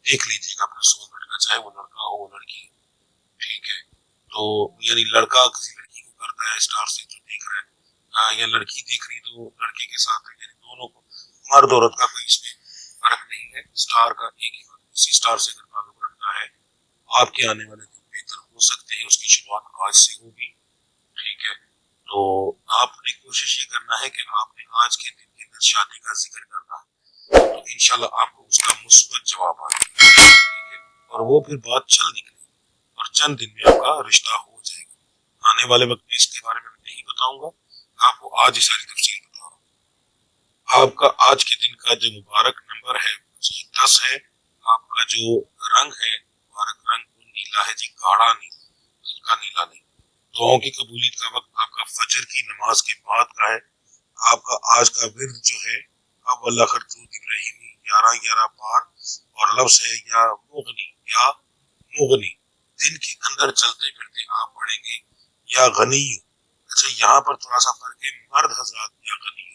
دیکھ لیجیے گا اپنے سول میٹ کا، چاہے وہ لڑکا ہو لڑکی ہو، ٹھیک ہے، تو یعنی لڑکا کسی لڑکی کو کرتا ہے سٹار سے جو دیکھ رہا ہے، یا لڑکی دیکھ رہی تو لڑکے کے ساتھ، یعنی دونوں کو، مرد عورت کا کوئی اس میں فرق نہیں ہے، سٹار کا ایک ہی فرق، اسی سٹار سے اگر تعلق رکھتا ہے آپ کے آنے والے دن بہتر ہو سکتے ہیں، اس کی شروعات آج سے ہوگی، ٹھیک ہے۔ تو آپ نے کوشش یہ کرنا ہے کہ آپ نے آج کے دن کے اندر شادی کا ذکر کرنا ہے، تو انشاءاللہ آپ کو اس کا مثبت جواب آئے گا، ٹھیک ہے، اور وہ پھر بات چل نکلے اور چند دن میں آپ کا رشتہ ہو جائے گا۔ آنے والے وقت میں اس کے بارے میں نہیں بتاؤں گا، آپ کو آج ہی ساری تفصیل بتا رہا ہوں۔ آپ کا آج کے دن کا جو مبارک نمبر ہے 10 ہے، آپ کا جو رنگ ہے مبارک رنگ وہ نیلا ہے جی، گاڑھا نیلا، ہلکا نیلا نہیں۔ دعاؤں کی قبولیت کا وقت آپ کا فجر کی نماز کے بعد کا ہے۔ آپ کا آج کا ورد جو ہے اول آخر درود ابراہیمی 11 بار اور لفظ ہے یا مغنی، دن کے اندر چلتے پھرتے آپ پڑھیں گے یا غنی۔ اچھا یہاں پر تھوڑا سا فرق ہے، مرد حضرات یا غنی،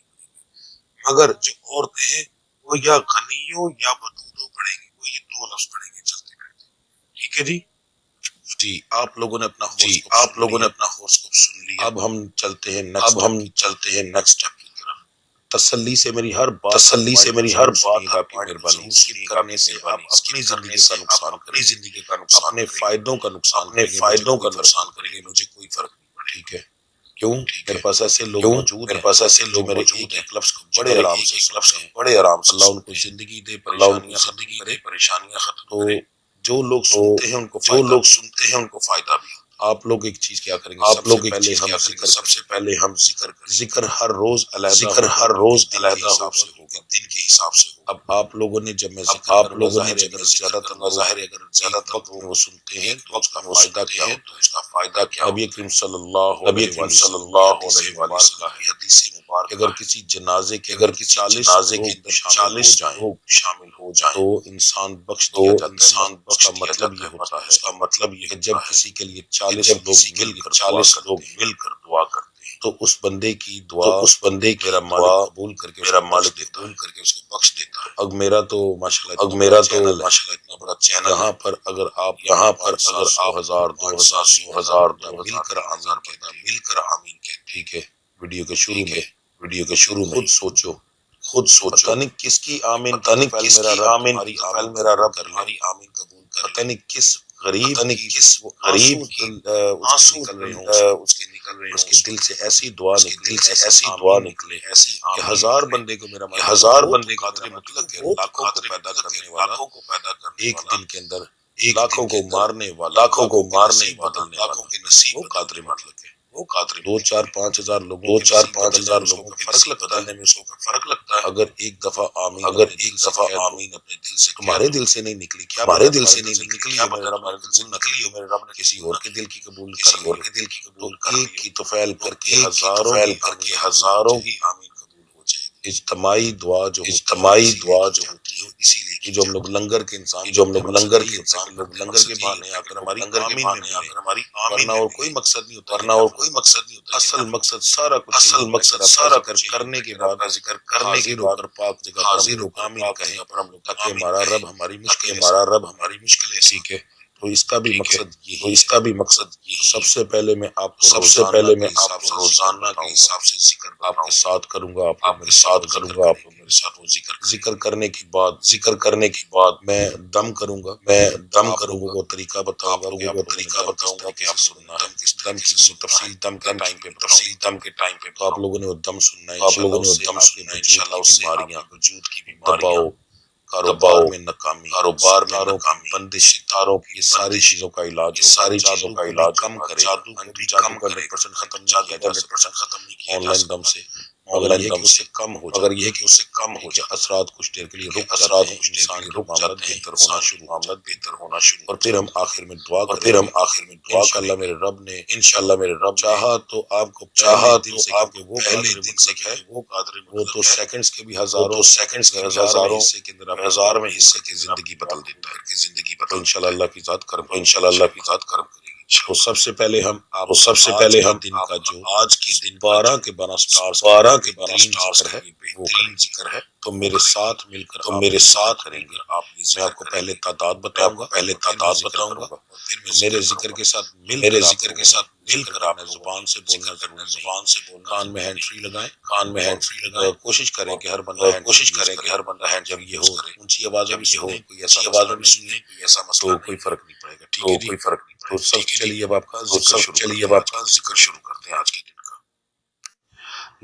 مگر جو عورتیں ہیں وہ یا غنیوں یا ودودو پڑھیں گے، وہ یہ دو لفظ پڑھیں گے چلتے پھرتے، ٹھیک ہے جی۔ جی آپ لوگوں نے اپنا ہورسکوپ سن لیا، اب ہم چلتے ہیں نیکسٹ اسٹیپ کی طرف۔ تسلی سے میری ہر بات آپ کی مہربانی، اسکپ کرنے سے آپ اپنی زندگی کا نقصان کریں گے، اپنے فائدوں کا نقصان کریں گے، مجھے کوئی فرق نہیں پڑے، ٹھیک ہے۔ کیوں؟ میرے پاس ایسے لوگ موجود ہیں جو میرے ایک لفظ کو بڑے آرام سے سنتے ہیں، اللہ ان کو زندگی دے، پریشانیاں ختم کرے۔ جو لوگ سنتے ہیں ان کو فائدہ بھی۔ آپ لوگ ایک چیز کیا کریں گے، سب سے پہلے ہم ذکر ہر روز علیحدہ ہوگا، دن کے حساب سے ہوگا۔ اب آپ لوگوں نے جب میں زیادہ تر وقت میں وہ سنتے ہیں تو اس کا فائدہ کیا نبی کریم صلی اللہ علیہ وسلم حدیث مبارک اگر کسی جنازے کے 40 لوگ شامل ہو جائیں تو انسان بخش دیا جاتا ہے۔ اس کا مطلب یہ ہوتا ہے کہ جب کسی کے لیے 40 لوگ مل کر دعا کرتے ہیں تو اس بندے کی دعا میرا مالک قبول کر کے اس کو بخش دیتا ہے۔ اب میرا تو ماشاءاللہ اتنا بڑا چینل یہاں پر اگر آپ 100,000 2,000 مل کر آمین کہتے، ٹھیک ہے، ویڈیو کے شروع میں خود سوچو پتہ نہیں کس کی آمین میرا رب ہماری آمین قبول کرے، پتہ نہیں کس غریب آنسو نکل رہے ہوں اس کے دل سے ایسی دعا نکلے کہ ہزار بندے کو میرا قادر مطلق ہے، لاکھوں کو پیدا کرنے والا، ایک دن کے اندر لاکھوں کو مارنے والا، لاکھوں کے نصیب وہ قادر مطلق ہے۔ 2-4-5 ہزار لوگوں کے فرق لگتا ہے اگر ایک دفعہ آمین اپنے دل سے تمہارے دل سے نہیں نکلی، کیا ہمارے دل سے نہیں نکلی، میرے رب نے کسی اور کے دل کی قبول کر ایک کی توفیل کر کے ہزاروں کی آمین قبول ہو جائے گی۔ اجتماعی دعا جو ہوتی ہے، اسی لیے جو ہم لوگ لنگر کے انسان لنگر کے بہانے آ کر ہماری آمین ورنہ اور کوئی مقصد نہیں ہوتا، اصل مقصد سارا کچھ کرنے کے بعد حاضر ہو کر پاک جگہ حاضر ہو آمین کہیں تاکہ ہمارا رب ہماری مشکلیں سیکھ ہے۔ تو اس کا بھی مقصد یہی سب سے پہلے میں آپ کو روزانہ کے حساب سے ذکر آپ کے ساتھ کروں گا، آپ میرے ساتھ وہ ذکر کرنے کے بعد میں دم کروں گا، وہ طریقہ بتاؤں گا کہ آپ سننا دم کی تفصیل کے ٹائم پہ تو آپ لوگوں نے وہ دم سننا ہے، انشاءاللہ اس سے وجود کی بیماریاں، کاروبار میں ناکامی، بندش ستاروں کی، یہ ساری چیزوں کا علاج کم کرے، جادو کا 100% ختم نہیں کیا آن لائن دم سے، مگر یہ کہ اس سے کم ہو جائے، اثرات کچھ دیر کے لیے رک جاتے ہیں، انسان کی معاملات بہتر ہونا شروع، اور پھر ہم آخر میں دعا کریں، انشاءاللہ میرے رب نے چاہا تو آپ کو پہلے دن سے وہ تو سیکنڈز کے بھی ہزاروں حصے کے اندر ہزار میں حصے کی زندگی بدل دیتا ہے، تو انشاءاللہ اللہ کی ذات کرم کرے گی۔ تو سب سے پہلے ہم دن کا جو آج کے دن 12 کے 12 سٹارز ہے وہ ذکر ہے، تو میرے ساتھ مل کر کریں گے۔ میں آپ کو پہلے تعداد بتاؤں گا، پھر میرے ذکر کے ساتھ مل کر آپ زبان سے بولنا، کان میں ہینڈ فری لگائیں، کوشش کریں کہ ہر بندہ ہینڈ جب یہ ہو اونچی آوازیں بھی ہو، کوئی ایسا تو کوئی فرق نہیں پڑے گا، ٹھیک ہے جی۔ تو سب چلیے اب آپ کا ذکر شروع کرتے ہیں آج کے دن کا۔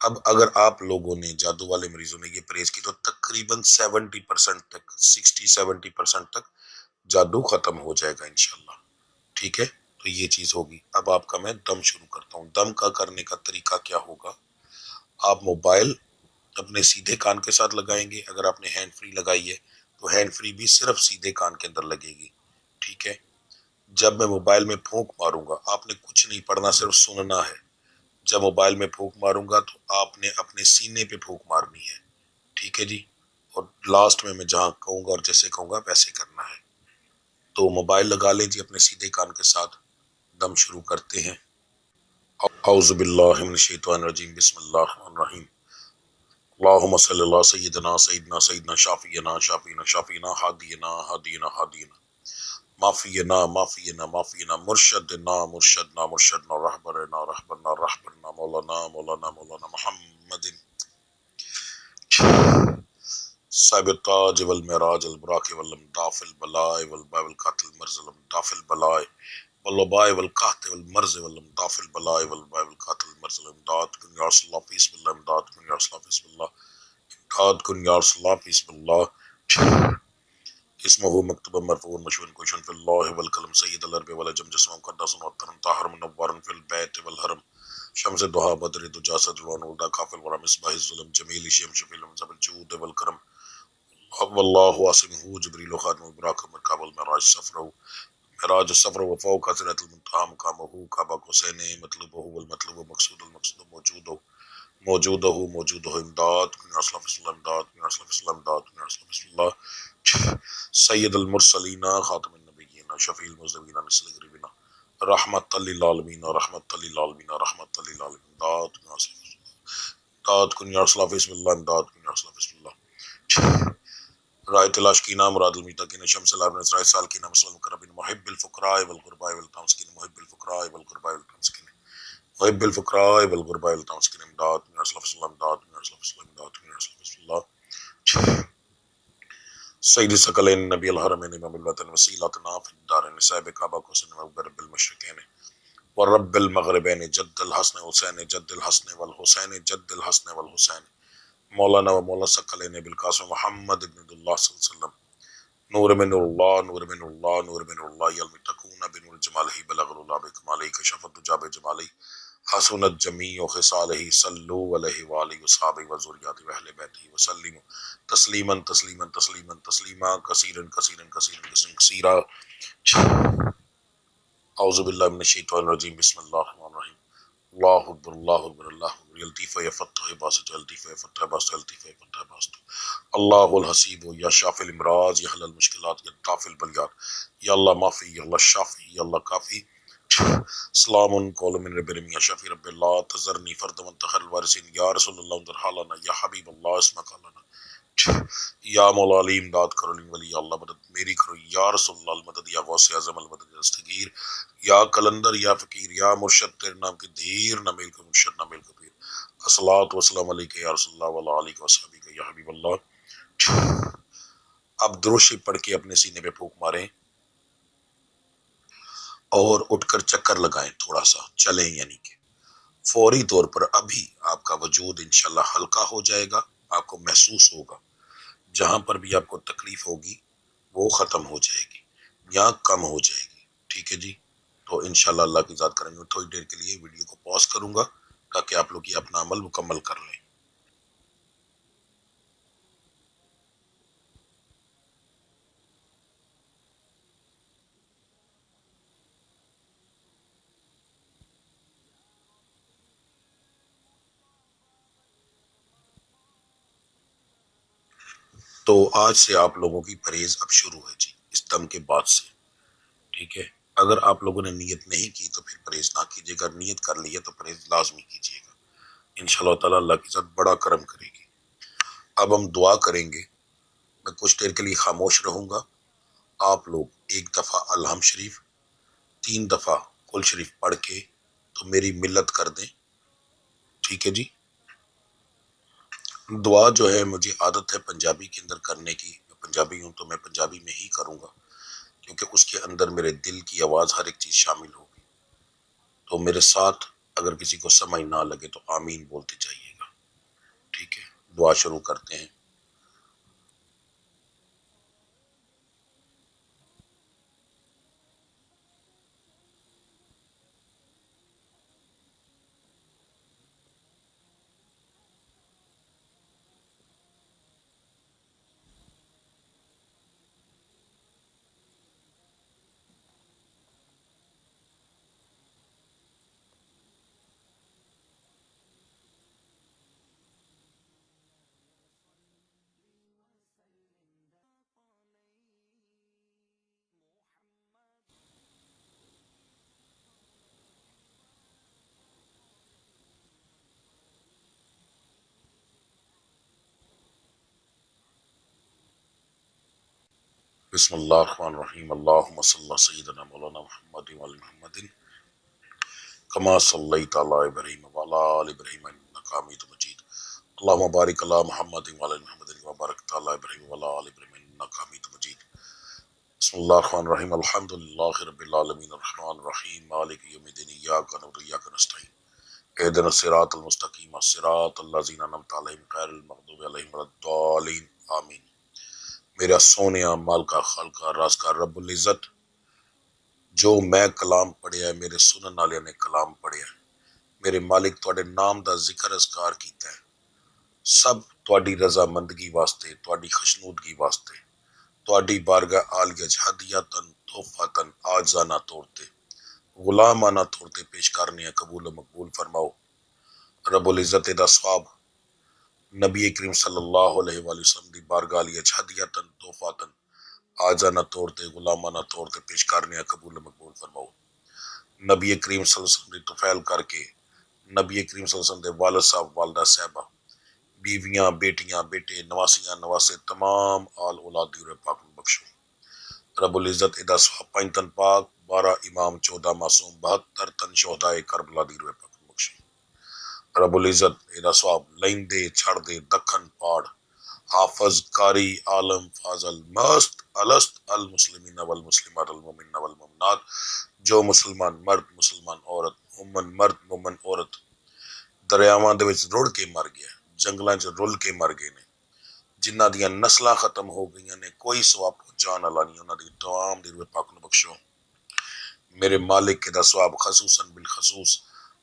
اب اگر آپ لوگوں نے، جادو والے مریضوں نے یہ پرہیز کی تو تقریباً 70% تک، 60-70% تک جادو ختم ہو جائے گا انشاءاللہ، ٹھیک ہے؟ تو یہ چیز ہوگی۔ اب آپ کا میں دم شروع کرتا ہوں۔ دم کا کرنے کا طریقہ کیا ہوگا؟ آپ موبائل اپنے سیدھے کان کے ساتھ لگائیں گے۔ اگر آپ نے ہینڈ فری لگائی ہے تو ہینڈ فری بھی صرف سیدھے کان کے اندر لگے گی، ٹھیک ہے؟ جب میں موبائل میں پھونک ماروں گا، آپ نے کچھ نہیں پڑھنا، صرف سننا ہے۔ جب موبائل میں پھونک ماروں گا تو آپ نے اپنے سینے پہ پھونک مارنی ہے، ٹھیک ہے جی؟ اور لاسٹ میں جہاں کہوں گا اور جیسے کہوں گا ویسے کرنا ہے۔ تو موبائل لگا لیں جی اپنے سیدھے کان کے ساتھ، دم شروع کرتے ہیں۔ اعوذ باللہ من الشیطان الرجیم، بسم اللہ الرحمن الرحیم۔ اللہم صلی اللہ سیدنا سیدنا سیدنا شافینا شافینا شافینا ہادینا ہادینا ہادینا معافینا معافینا معافینا مرشدنا مرشدنا مرشدنا رہبرنا رہبرنا رہبرنا مولانا مولانا مولانا محمد صاحب التاج والمعراج البراق والامداف البلائے والباء والقاتل المرز والامداف البلائے والوباء والقحط والمرز والامداف البلائے والباء والقاتل المرز والامداد کن یا رسول اللہ بسم اللہ، امداد کن یا رسول اللہ بسم اللہ، امداد کن یا رسول اللہ بسم اللہ۔ اسمہ مکتوب مرفوع مشہور کوشن فی اللہ والکلم سید العرب والعجم جسم مقدس وطن طاہر منور فی البیت والحرم شمس دہا بدر دجا صدر ونور کافل ورا مصباح الظلم جمیل شیم شفیل مزب الجود والکرم واللہ واسمہ جبریل خاتم البراق مرکاب المعراج سفرہ معراج السفر وفوق حضرت المنتہا مقامہ کعبہ حسین مطلوبہ والمطلوب مقصود المقصود موجودہ موجودہ موجودہ امداد کن یا رسول اللہ بسم اللہ، امداد کن یا رسول اللہ بسم اللہ، امداد کن یا رسول اللہ بسم اللہ۔ سید المرسلین خاتم النبیین شفیع المذنبین نسل غریبین رحمت للعالمین رحمت للعالمین رحمت للعالمین، امداد کن یا رسول اللہ، امداد کن یا رسول اللہ بسم اللہ، امداد کن یا رسول اللہ بسم اللہ۔ رائے تلاش کینا مراد المتقین شمس العالم اسرائیل سالکین مسلم کربین محب الفقراء والغرباء والتمسکین محب الفقراء والغرباء والتمسکین محب الفقراء والغرباء والتمسکین، امداد کن یا رسول اللہ بسم اللہ، امداد کن یا رسول اللہ بسم اللہ، امداد کن یا رسول اللہ بسم اللہ۔ سید ثقلین نبی الحرمین امام الوطن وسیلتنا فی الدارین صاحب کعبہ کو سن رب المشرقین ورب المغربین جد الحسن حسین جد الحسن والحسین جد الحسن والحسین مولانا و مولا ثقلین بالقاسم محمد ابن اللہ صلی اللہ علیہ وسلم نور من اللہ نور من اللہ نور من اللہ یلمتکون بنور جمالہ بلغ اللہ بکمالہ کشفت دجاب جمالہ حسنت جمیع خصالہ صلو علیہ وآلہ وصحابہ وذریاتہ واہل بیتہ وسلم تسلیما تسلیما تسلیما تسلیما کثیرا کثیرا کثیرا کثیرا۔ اعوذ باللہ من الشیطان الرجیم، بسم اللہ الرحمن الرحیم۔ اللہ اکبر اللہ اکبر اللہ اکبر یلطیف یفتح باسط یلطیف یفتح باسط یلطیف یفتح باسط اللہ الحسیب یا شافی الامراض یا حل المشکلات یا طاف البلیات یا اللہ معافی یا اللہ شافی یا اللہ کافی۔ سلام قول من رب العالمین یا شفیع رب اللہ تذرنی فرد منتخر الوارثین یا رسول اللہ انظر حالنا یا حبیب اللہ اسمک لنا یا مولا علی امداد کرو علی ولی، یا اللہ مدد میری کرو یا رسول اللہ المدد یا غوث اعظم المدد یا دستگیر یا کلندر یا فقیر یا مرشد تیرے نام کی دھیر نہ میل کو مرشد نہ میل کو پیر، الصلاۃ والسلام علیک یا رسول اللہ وعلی آلک وصحبک یا حبیب اللہ۔ اب درود شریف پڑھ کے اپنے سینے پہ پھونک ماریں اور اٹھ کر چکر لگائیں، تھوڑا سا چلیں، یعنی کہ فوری طور پر ابھی آپ کا وجود انشاءاللہ ہلکا ہو جائے گا، آپ کو محسوس ہوگا جہاں پر بھی آپ کو تکلیف ہوگی وہ ختم ہو جائے گی یا کم ہو جائے گی، ٹھیک ہے جی؟ تو انشاءاللہ اللہ کی ذات کریں گے۔ تھوڑی دیر کے لیے ویڈیو کو پاز کروں گا تاکہ آپ لوگ یہ اپنا عمل مکمل کر لیں۔ تو آج سے آپ لوگوں کی پرہیز اب شروع ہے جی، اس دم کے بعد سے، ٹھیک ہے؟ اگر آپ لوگوں نے نیت نہیں کی تو پھر پرہیز نہ کیجیے گا، نیت کر لی ہے تو پرہیز لازمی کیجیے گا، انشاءاللہ تعالیٰ اللہ کی ذات بڑا کرم کرے گی۔ اب ہم دعا کریں گے، میں کچھ دیر کے لیے خاموش رہوں گا، آپ لوگ ایک دفعہ الحمد شریف 3 دفعہ کل شریف پڑھ کے تو میری ملت کر دیں، ٹھیک ہے جی؟ دعا جو ہے مجھے عادت ہے پنجابی کے اندر کرنے کی، میں پنجابی ہوں تو میں پنجابی میں ہی کروں گا کیونکہ اس کے اندر میرے دل کی آواز ہر ایک چیز شامل ہوگی۔ تو میرے ساتھ اگر کسی کو سمجھ نہ لگے تو آمین بولتے جائیے گا، ٹھیک ہے، دعا شروع کرتے ہیں۔ بسم اللہ الرحمن الرحیم، اللہم صلی اللہ سیدنا مولانا محمد وعلی محمد کما صلیت علی ابراہیم وعلی آل ابراہیم انک حمید مجید، اللہم بارک علی محمد وعلی محمد کما بارکت علی ابراہیم وعلی آل ابراہیم انک حمید مجید۔ بسم اللہ الرحمن الرحیم، الحمدللہ رب العالمین، الرحمن الرحیم، مالک یوم الدین، ایاک نعبد و ایاک نستعین، اہدنا الصراط المستقیم صراط الذین انعمت علیہم غیر المغضوب علیہم ولا الضالین، آمین۔ میرا سونیا مال کا خالقہ راز کا رب العزت، جو میں کلام پڑھیا ہے، میرے سنن والے نے کلام پڑھیا ہے، میرے مالک تواڈے نام دا ذکر اذکار کیتا ہے، سب تواڈی رضا مندگی واسطے، تواڈی خشنودگی واسطے، تواڈی بارگاہ عالیہ ہدیتاً تحفۃً عاجزانہ طور تے غلامانہ طور تے پیش کرنے ہیں، قبول و مقبول فرماؤ۔ رب العزت دا ثواب نبی کریم صلی اللہ علیہ وآلہ وسلم دی بارگاہ عالیہ ہدیتاً تحفۃً عاجزانہ طور تے غلامانہ طور تے پیش کرنے ہیں، قبول و مقبول فرماؤ۔ نبی کریم صلی اللہ علیہ وسلم دی توفیل کر کے نبی کریم صلی اللہ علیہ وسلم دے والد صاحب، والدہ صاحبہ، بیویاں، بیٹیاں، بیٹے، نواسیاں، نواسے، تمام آل اولاد دی روح پاک میں بخشو۔ رب العزت ادا سواب 5 تن پاک، 12 امام، 14 معصوم، 72 تن شہدائے کربلا دی روح پاک میں بخشو۔ رب العزت ادا سواب لیندے چھڑ دے دکھن پاڑ، حافظ، قاری، عالم، فاضل، مست، الست، المسلمین والمسلمات، المومنین والمومنات، جو مسلمان مرد، مسلمان عورت، مومن مرد، مومن عورت دریاواں دے وچ رڑ کے مر گیا، جنگلاں چ رل کے مر گئے نے، جنہ دیاں نسلاں ختم ہو گئیاں نے، کوئی ثواب پہنچان والا نہیں، انہاں دی تمام دی روح پاک نو بخشو۔ میرے مالک کے دا ثواب خصوصاً بالخصوص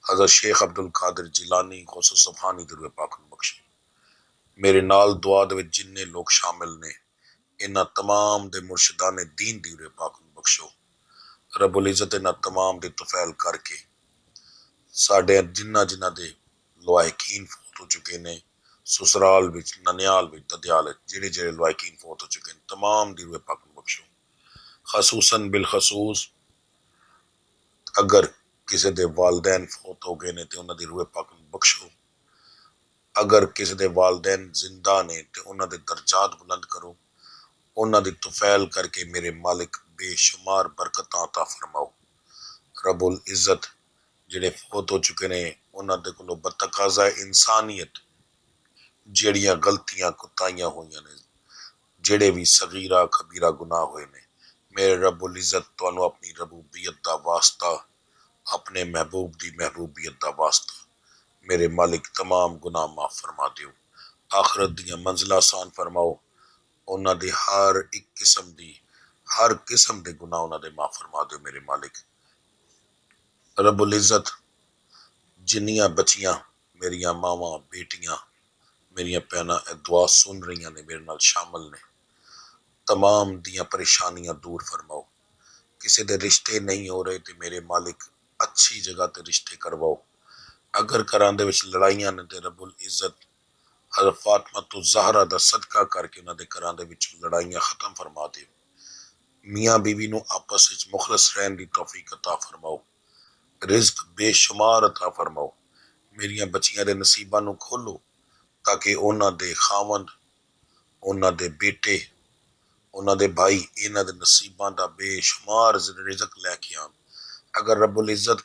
حضرت شیخ عبد القادر جیلانی غوث سبحانی دی روح پاک نو بخشو۔ میرے نال دعا دے وچ جننے لوگ شامل نے، انہاں تمام دے مرشدان دین دی روح پاک نو بخشو۔ رب العزت انہاں تمام دے توفیل کر کے ساڈے جنہ جنہ دے لواحقین فوت ہو چکے نے، سسرال وچ، ننیال وچ، ددیال وچ، جڑے جڑے لواحقین فوت ہو چکے ہیں، تمام دی روح پاک نو بخشو۔ خصوصاً بالخصوص اگر کسی دے والدین فوت ہو گئے نے تے انہاں دی روح پاک نو بخشو۔ اگر کسی دے والدین زندہ نے تے انہاں دے درجات بلند کرو، انہاں دی توفیل کر کے میرے مالک بے شمار برکتاں عطا فرماؤ۔ رب العزت جڑے فوت ہو چکے نے، انہاں دے کولوں بتقاضا انسانیت جیڑیاں غلطیاں کوتاہیاں ہوئیاں نے، جڑے بھی صغیرہ کبیرہ گناہ ہوئے نے، میرے رب العزت تانوں اپنی ربوبیت دا واسطہ، اپنے محبوب دی محبوبیت دا واسطہ میرے مالک تمام گناہ معاف فرما دیو، آخرت دیاں منزلہ آسان فرماؤ، انہاں دی ہر قسم دے گناہ انہاں دے معاف فرما دیو میرے مالک۔ رب العزت جنیاں بچیاں میریاں ماواں، بیٹیاں، میریاں بہناں اے دعا سن رہیاں نے، میرے نال شامل نے، تمام دیاں پریشانیاں دور فرماؤ۔ کسی دے رشتے نہیں ہو رہے تے میرے مالک اچھی جگہ تے رشتے کرواؤ۔ اگر گھراں دے وچ لڑائیاں نے تے رب العزت حضرت فاطمہ تو زہرا دا صدقہ کر کے انہاں دے گھراں دے وچ لڑائیاں ختم فرما دیو۔ میاں بیوی نو آپس وچ مخلص رہن دی توفیق عطا فرماؤ، رزق بے شمار عطا فرماؤ۔ میریاں بچیاں دے نصیباں نو کھولو تاکہ انہاں دے خاوند، انہاں دے بیٹے، انہاں دے بھائی انہاں دے نصیباں دا بے شمار رزق لے کے آن۔ اگر رب العزت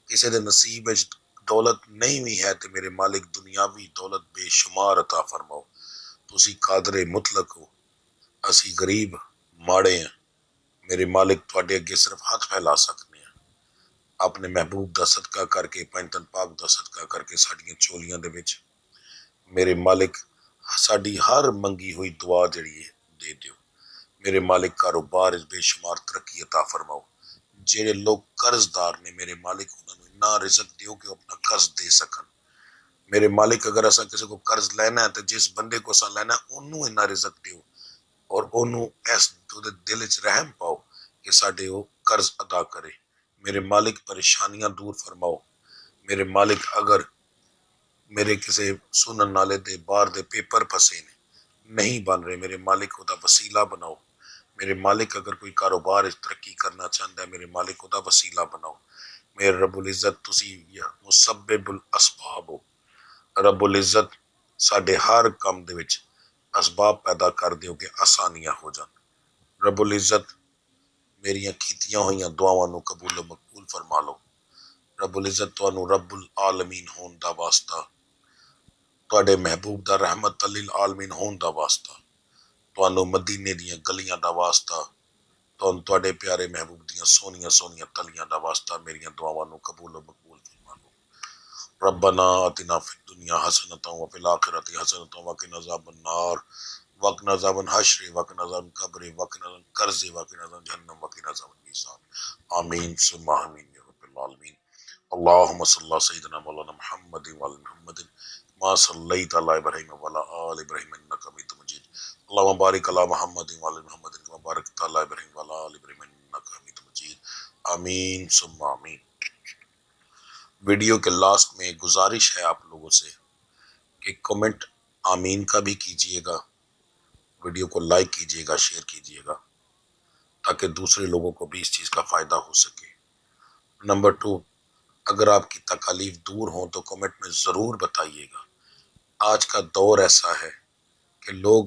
کسی دے نصیب وچ دولت نہیں بھی ہے تے میرے مالک دنیاوی دولت بے شمار عطا فرماؤ۔ تسی قادر مطلق ہو، اسی غریب ماڑے ہیں، میرے مالک تواڈے اگے صرف ہاتھ پھیلا سکنے ہیں۔ اپنے محبوب دا صدقہ کر کے، 5 تن پاک دا صدقہ کر کے ساڈیاں چولیاں دے وچ میرے مالک ساڈی ہر منگی ہوئی دعا جڑی ہے دے دیو۔ میرے مالک کاروبار بے شمار ترقی عطا فرماؤ۔ جڑے لوگ قرض دار نے میرے مالک انہوں نے اتنا رزق دیو کہ وہ اپنا قرض دے سکن۔ میرے مالک اگر اسا کسی کو قرض لینا ہے تو جس بندے کو اسا لینا ہے انہوں اتنا رزق دیو اور انہوں اس دل چ رحم پاؤ کہ ساڈے وہ قرض ادا کرے۔ میرے مالک پریشانیاں دور فرماؤ۔ میرے مالک اگر میرے کسی سنن نالے دے باہر دے پیپر پھسے نے نہیں بن رہے، میرے مالک خدا وسیلہ بناؤ۔ میرے مالک اگر کوئی کاروبار ترقی کرنا چاہتا ہے، میرے مالک خدا وسیلہ بناؤ۔ میرے رب العزت تسی مسبب الاسباب ہو۔ رب العزت ساڈے ہر کام دے وچ اسباب پیدا کر دیو کہ آسانیاں ہو جان۔ رب العزت میریاں کیتیاں ہوئیاں دعاواں نو قبول و مقبول فرما لو۔ رب العزت تانوں رب العالمین ہون دا واسطہ، تواڈے محبوب دا رحمت للعالمین ہون دا واسطہ، تانوں مدینے دیاں گلیاں دا واسطہ، تواڈے پیارے محبوب دیاں سونیاں سونیاں تلیاں دا واسطہ میریاں دعاواں نو قبول و مقبول فرما لو۔ ربنا آتنا فی الدنیا حسنۃ وفی الآخرۃ حسنۃ وقنا عذاب النار وقنا عذاب الحشر وقنا عذاب القبر وقنا عذاب القرض وقنا عذاب جہنم وقنا عذاب المیزان آمین ثم آمین یا رب العالمین۔ اللهم صل على سيدنا مولانا محمد وعلى محمد ما صليت على ابراهيم وعلى ال ابراهيم انك حميد مجيد اللهم بارك على محمد وعلى محمد كما باركت على ابراهيم وعلى ال ابراهيم انك حميد مجيد آمین ثم آمین۔ ویڈیو کے لاسٹ میں ایک گزارش ہے آپ لوگوں سے کہ کمنٹ آمین کا بھی کیجئے گا، ویڈیو کو لائک کیجئے گا، شیئر کیجئے گا تاکہ دوسرے لوگوں کو بھی اس چیز کا فائدہ ہو سکے۔ نمبر 2، اگر آپ کی تکالیف دور ہوں تو کمنٹ میں ضرور بتائیے گا۔ آج کا دور ایسا ہے کہ لوگ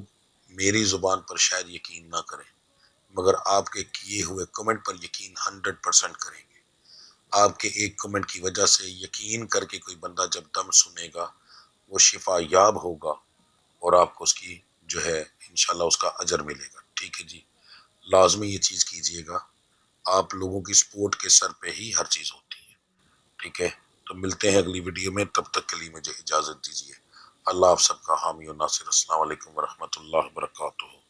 میری زبان پر شاید یقین نہ کریں مگر آپ کے کیے ہوئے کمنٹ پر یقین 100% کریں گے۔ آپ کے ایک کمنٹ کی وجہ سے یقین کر کے کوئی بندہ جب دم سنے گا وہ شفا یاب ہوگا اور آپ کو اس کی جو ہے انشاءاللہ اس کا اجر ملے گا۔ ٹھیک ہے جی، لازمی یہ چیز کیجئے گا۔ آپ لوگوں کی سپورٹ کے سر پہ ہی ہر چیز ہوتی ہے۔ ٹھیک ہے، تو ملتے ہیں اگلی ویڈیو میں، تب تک کے لیے مجھے اجازت دیجیے۔ اللہ آپ سب کا حامی و ناصر۔ السلام علیکم ورحمۃ اللہ وبرکاتہ۔